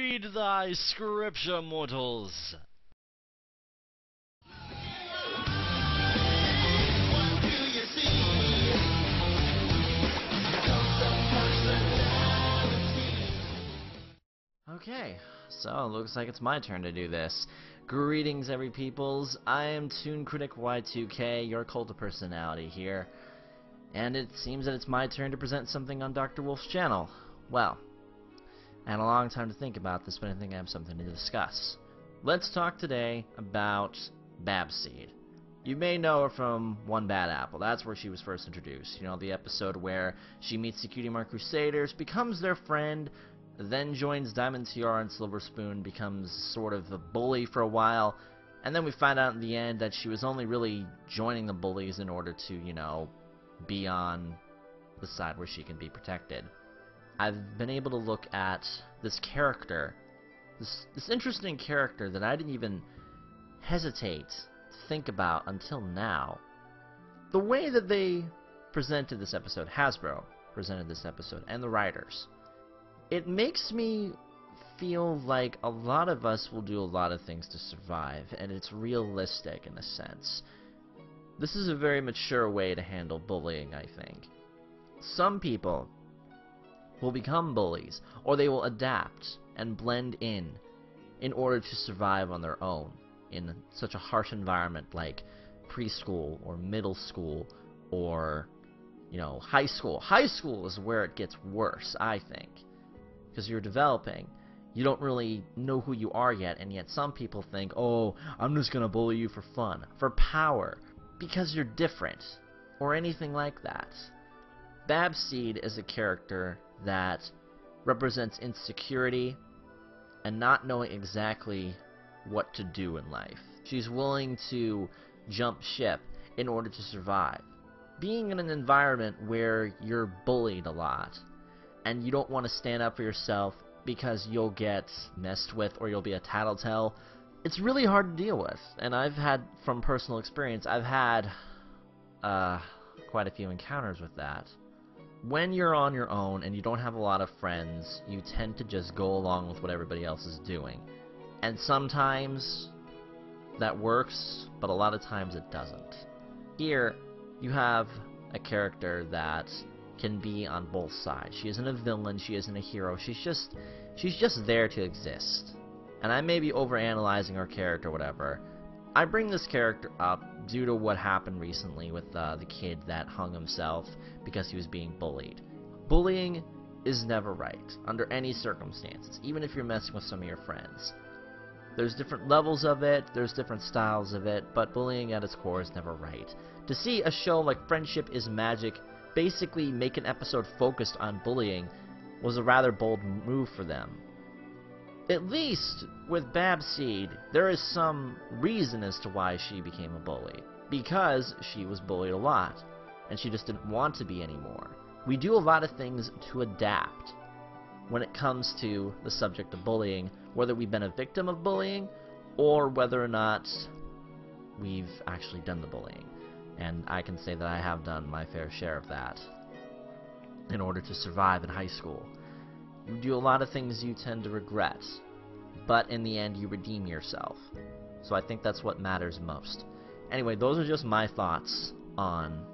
Read thy scripture, mortals. Okay, so it looks like it's my turn to do this. Greetings, every peoples. I am Toon Critic Y2K, your cult of personality here. And it seems that it's my turn to present something on DRWolf's channel. Well, I had a long time to think about this, but I think I have something to discuss. Let's talk today about Babseed. You may know her from One Bad Apple. That's where she was first introduced. You know, the episode where she meets the Cutie Mark Crusaders, becomes their friend, then joins Diamond Tiara and Silver Spoon, becomes sort of a bully for a while, and then we find out in the end that she was only really joining the bullies in order to, you know, be on the side where she can be protected. I've been able to look at this character, this interesting character that I didn't even hesitate to think about until now. The way that they presented this episode, Hasbro presented this episode, and the writers, it makes me feel like a lot of us will do a lot of things to survive, and it's realistic in a sense. This is a very mature way to handle bullying, I think. Some people will become bullies, or they will adapt and blend in order to survive on their own in such a harsh environment like preschool or middle school or, you know, high school. High school is where it gets worse, I think. Because you're developing, you don't really know who you are yet, and yet some people think, oh, I'm just gonna bully you for fun, for power, because you're different, or anything like that. Babseed is a character that represents insecurity and not knowing exactly what to do in life. She's willing to jump ship in order to survive. Being in an environment where you're bullied a lot, and you don't want to stand up for yourself because you'll get messed with or you'll be a tattletale, it's really hard to deal with. And I've had, from personal experience, I've had quite a few encounters with that. When you're on your own and you don't have a lot of friends, you tend to just go along with what everybody else is doing. And sometimes that works, but a lot of times it doesn't. Here, you have a character that can be on both sides. She isn't a villain, she isn't a hero, she's just there to exist. And I may be overanalyzing her character or whatever. I bring this character up due to what happened recently with the kid that hung himself because he was being bullied. Bullying is never right, under any circumstances, even if you're messing with some of your friends. There's different levels of it, there's different styles of it, but bullying at its core is never right. To see a show like Friendship is Magic basically make an episode focused on bullying was a rather bold move for them. At least with Babseed, there is some reason as to why she became a bully. Because she was bullied a lot, and she just didn't want to be anymore. We do a lot of things to adapt when it comes to the subject of bullying, whether we've been a victim of bullying or whether or not we've actually done the bullying. And I can say that I have done my fair share of that in order to survive in high school. You do a lot of things you tend to regret, but in the end you redeem yourself. So I think that's what matters most. Anyway, those are just my thoughts on,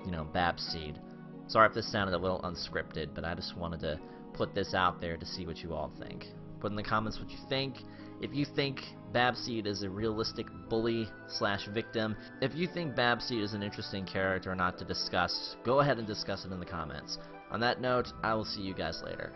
you know, Babseed. Sorry if this sounded a little unscripted, but I just wanted to put this out there to see what you all think. Put in the comments what you think. If you think Babseed is a realistic bully/victim, if you think Babseed is an interesting character or not to discuss, go ahead and discuss it in the comments. On that note, I will see you guys later.